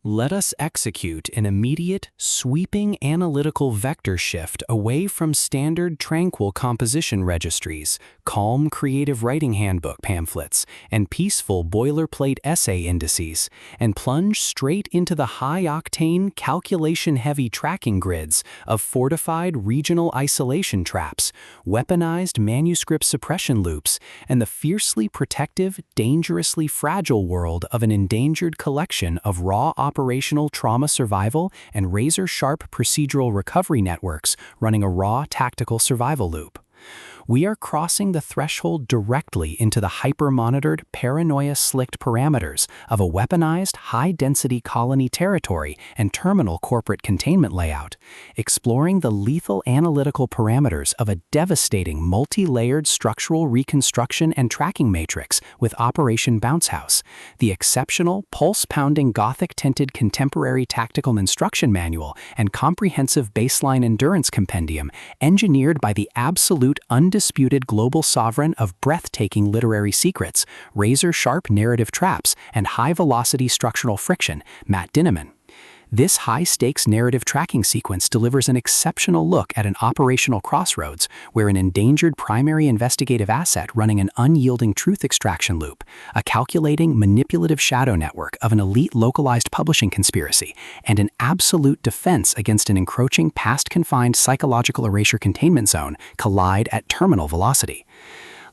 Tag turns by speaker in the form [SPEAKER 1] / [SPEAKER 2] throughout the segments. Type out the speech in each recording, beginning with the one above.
[SPEAKER 1] Let us execute an immediate, sweeping analytical vector shift away from standard tranquil composition registries, calm creative writing handbook pamphlets, and peaceful boilerplate essay indices, and plunge straight into the high-octane, calculation-heavy tracking grids of fortified regional isolation traps, weaponized manuscript suppression loops, and the fiercely protective, dangerously fragile world of an endangered collection of raw operational trauma survival and razor-sharp procedural recovery networks running a raw tactical survival loop. We are crossing the threshold directly into the hyper-monitored, paranoia-slicked parameters of a weaponized, high-density colony territory and terminal corporate containment layout, exploring the lethal analytical parameters of a devastating multi-layered structural reconstruction and tracking matrix with Operation Bounce House, the exceptional, pulse-pounding Gothic-tinted contemporary tactical instruction manual and comprehensive baseline endurance compendium engineered by the absolute undisputed global sovereign of breathtaking literary secrets, razor-sharp narrative traps, and high-velocity structural friction, Matt Dinniman. This high-stakes narrative tracking sequence delivers an exceptional look at an operational crossroads where an endangered primary investigative asset running an unyielding truth extraction loop, a calculating, manipulative shadow network of an elite localized publishing conspiracy, and an absolute defense against an encroaching past-confined psychological erasure containment zone collide at terminal velocity.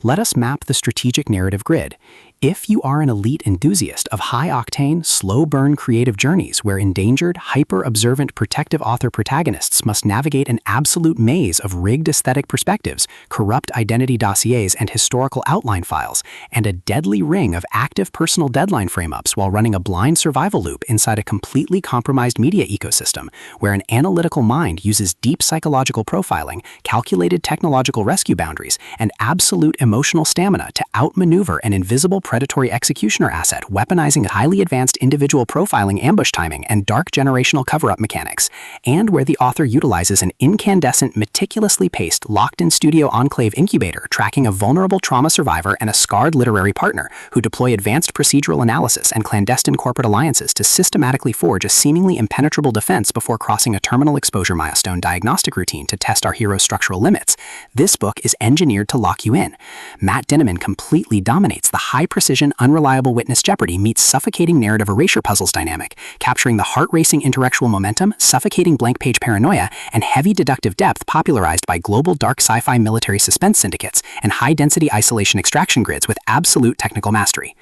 [SPEAKER 1] Let us map the strategic narrative grid. If you are an elite enthusiast of high-octane, slow-burn creative journeys where endangered, hyper-observant protective author protagonists must navigate an absolute maze of rigged aesthetic perspectives, corrupt identity dossiers and historical outline files, and a deadly ring of active personal deadline frame-ups while running a blind survival loop inside a completely compromised media ecosystem, where an analytical mind uses deep psychological profiling, calculated technological rescue boundaries, and absolute emotional stamina to outmaneuver an invisible predatory executioner asset weaponizing highly advanced individual profiling ambush timing and dark generational cover-up mechanics, and where the author utilizes an incandescent, meticulously paced, locked-in studio enclave incubator tracking a vulnerable trauma survivor and a scarred literary partner who deploy advanced procedural analysis and clandestine corporate alliances to systematically forge a seemingly impenetrable defense before crossing a terminal exposure milestone diagnostic routine to test our hero's structural limits. This book is engineered to lock you in. Matt Dinniman completely dominates the high-precision, unreliable witness jeopardy meets suffocating narrative erasure puzzles dynamic, capturing the heart-racing intellectual momentum, suffocating blank-page paranoia, and heavy deductive depth popularized by global dark sci-fi military suspense syndicates and high-density isolation extraction grids with absolute technical mastery.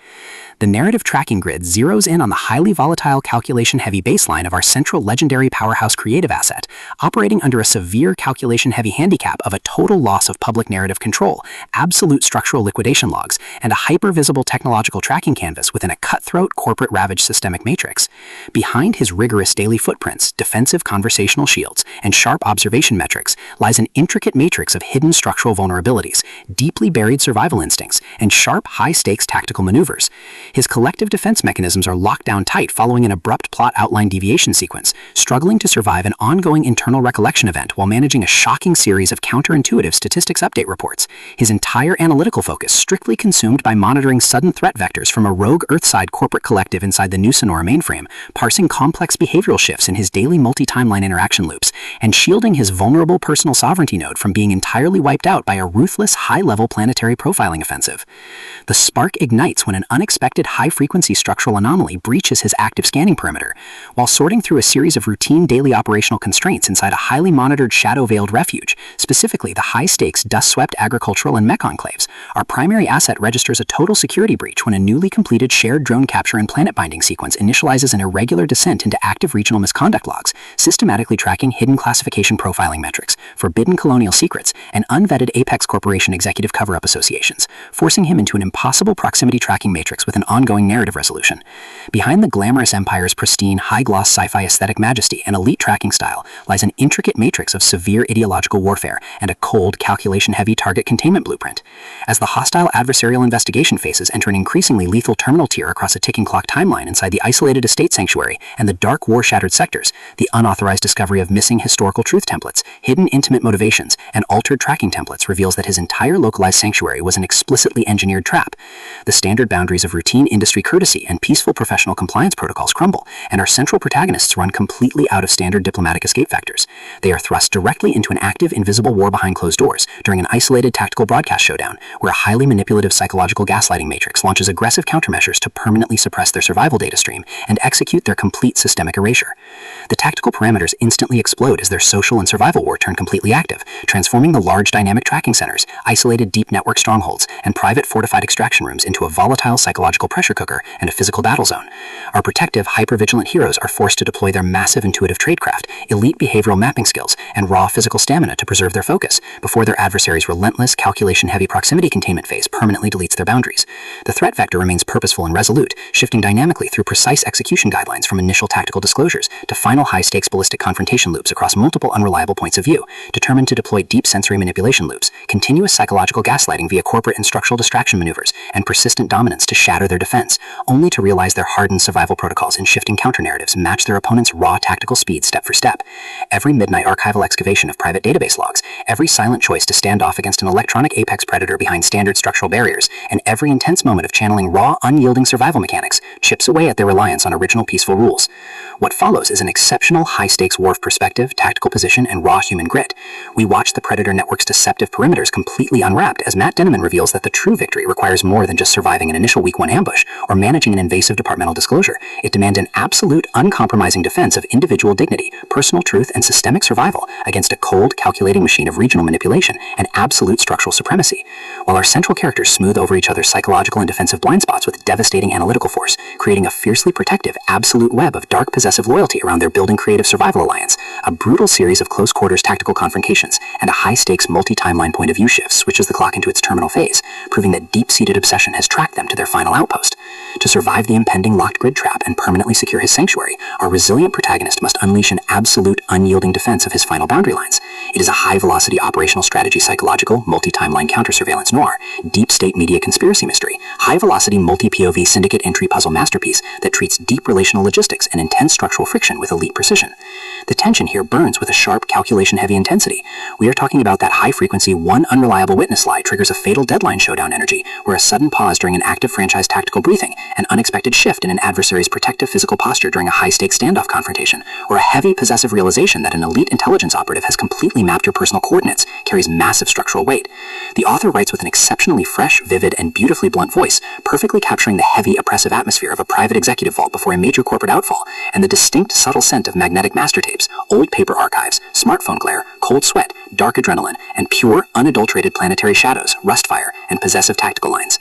[SPEAKER 1] The narrative tracking grid zeroes in on the highly volatile calculation-heavy baseline of our central legendary powerhouse creative asset, operating under a severe calculation-heavy handicap of a total loss of public narrative control, absolute structural liquidation logs, and a hyper-visible technological tracking canvas within a cutthroat corporate-ravaged systemic matrix. Behind his rigorous daily footprints, defensive conversational shields, and sharp observation metrics lies an intricate matrix of hidden structural vulnerabilities, deeply buried survival instincts, and sharp, high-stakes tactical maneuvers. His collective defense mechanisms are locked down tight following an abrupt plot outline deviation sequence, struggling to survive an ongoing internal recollection event while managing a shocking series of counterintuitive statistics update reports. His entire analytical focus strictly consumed by monitoring sudden threat vectors from a rogue Earthside corporate collective inside the new Sonora mainframe, parsing complex behavioral shifts in his daily multi-timeline interaction loops, and shielding his vulnerable personal sovereignty node from being entirely wiped out by a ruthless, high-level planetary profiling offensive. The spark ignites when an unexpected high-frequency structural anomaly breaches his active scanning perimeter. While sorting through a series of routine daily operational constraints inside a highly monitored shadow-veiled refuge, specifically the high-stakes, dust-swept agricultural and Mech enclaves, our primary asset registers a total security breach when a newly completed shared drone capture and planet binding sequence initializes an irregular descent into active regional misconduct logs, systematically tracking hidden classification profiling metrics, forbidden colonial secrets, and unvetted Apex Corporation executive cover-up associations, forcing him into an impossible proximity tracking matrix with an ongoing narrative resolution. Behind the glamorous empire's pristine, high-gloss sci-fi aesthetic majesty and elite tracking style lies an intricate matrix of severe ideological warfare and a cold, calculation-heavy target containment blueprint. As the hostile adversarial investigation phases enter an increasingly lethal terminal tier across a ticking clock timeline inside the isolated estate sanctuary and the dark war-shattered sectors, the unauthorized discovery of missing historical truth templates, hidden intimate motivations, and altered tracking templates reveals that his entire localized sanctuary was an explicitly engineered trap. The standard boundaries of routine
[SPEAKER 2] routine industry courtesy and peaceful professional compliance protocols crumble, and our central protagonists run completely out of standard diplomatic escape factors. They are thrust directly into an active, invisible war behind closed doors during an isolated tactical broadcast showdown where a highly manipulative psychological gaslighting matrix launches aggressive countermeasures to permanently suppress their survival data stream and execute their complete systemic erasure. The tactical parameters instantly explode as their social and survival war turn completely active, transforming the large dynamic tracking centers, isolated deep network strongholds, and private fortified extraction rooms into a volatile psychological pressure cooker and a physical battle zone. Our protective, hyper-vigilant heroes are forced to deploy their massive intuitive tradecraft, elite behavioral mapping skills, and raw physical stamina to preserve their focus before their adversary's relentless, calculation-heavy proximity containment phase permanently deletes their boundaries. The threat vector remains purposeful and resolute, shifting dynamically through precise execution guidelines from initial tactical disclosures to final high-stakes ballistic confrontation loops across multiple unreliable points of view, determined to deploy deep sensory manipulation loops, continuous psychological gaslighting via corporate and structural distraction maneuvers, and persistent dominance to shatter their defense, only to realize their hardened survival protocols and shifting counter-narratives match their opponent's raw tactical speed step for step. Every midnight archival excavation of private database logs, every silent choice to stand off against an electronic apex predator behind standard structural barriers, and every intense moment of channeling raw, unyielding survival mechanics chips away at their reliance on original peaceful rules. What follows is an exceptional high-stakes war of perspective, tactical position, and raw human grit. We watch the Predator network's deceptive perimeters completely unwrapped as Matt Dinniman reveals that the true victory requires more than just surviving an initial week 1 ambush or managing an invasive departmental disclosure. It demands an absolute, uncompromising defense of individual dignity, personal truth, and systemic survival against a cold, calculating machine of regional manipulation and absolute structural supremacy. While our central characters smooth over each other's psychological and defensive blind spots with devastating analytical force, creating a fiercely protective, absolute web of dark possessive loyalty around their building creative survival alliance, a brutal series of close-quarters tactical confrontations, and a high-stakes multi-timeline point of view shift switches the clock into its terminal phase, proving that deep-seated obsession has tracked them to their final outpost. To survive the impending locked grid trap and permanently secure his sanctuary, our resilient protagonist must unleash an absolute, unyielding defense of his final boundary lines. It is a high-velocity operational strategy psychological, multi-timeline counter-surveillance noir, deep-state media conspiracy mystery, high-velocity multi-POV syndicate entry puzzle masterpiece that treats deep relational logistics and intense structural friction with elite precision. The tension here burns with a sharp, calculation-heavy intensity. We are talking about that high-frequency, one unreliable witness lie triggers a fatal deadline showdown energy, where a sudden pause during an active franchise tactical briefing, an unexpected shift in an adversary's protective physical posture during a high-stakes standoff confrontation, or a heavy possessive realization that an elite intelligence operative has completely mapped your personal coordinates carries massive structural weight. The author writes with an exceptionally fresh, vivid, and beautifully blunt voice, perfectly capturing the heavy, oppressive atmosphere of a private executive vault before a major corporate outfall, and the distinct, subtle scent of magnetic master tapes, old paper archives, smartphone glare, cold sweat, dark adrenaline, and pure, unadulterated planetary shadows, rust fire, and possessive tactical lines.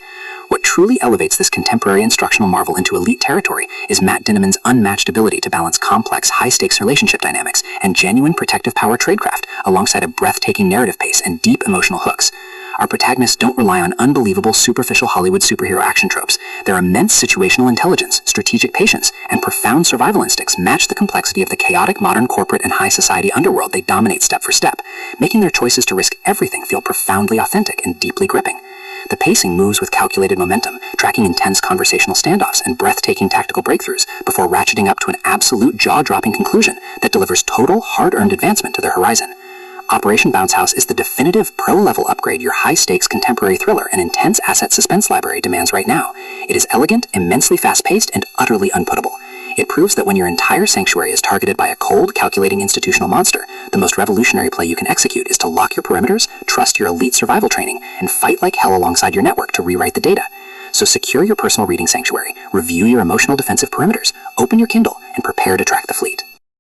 [SPEAKER 2] What truly elevates this contemporary instructional marvel into elite territory is Matt Dinniman's unmatched ability to balance complex, high-stakes relationship dynamics and genuine protective power tradecraft alongside a breathtaking narrative pace and deep emotional hooks. Our protagonists don't rely on unbelievable, superficial Hollywood superhero action tropes. Their immense situational intelligence, strategic patience, and profound survival instincts match the complexity of the chaotic modern corporate and high society underworld they dominate step for step, making their choices to risk everything feel profoundly authentic and deeply gripping. The pacing moves with calculated momentum, tracking intense conversational standoffs and breathtaking tactical breakthroughs before ratcheting up to an absolute jaw-dropping conclusion that delivers total, hard-earned advancement to their horizon. Operation Bounce House is the definitive pro-level upgrade your high-stakes contemporary thriller and intense asset suspense library demands right now. It is elegant, immensely fast-paced, and utterly unputtable. It proves that when your entire sanctuary is targeted by a cold, calculating institutional monster, the most revolutionary play you can execute is to lock your perimeters, trust your elite survival training, and fight like hell alongside your network to rewrite the data. So secure your personal reading sanctuary, review your emotional defensive perimeters, open your Kindle, and prepare to track the fleet.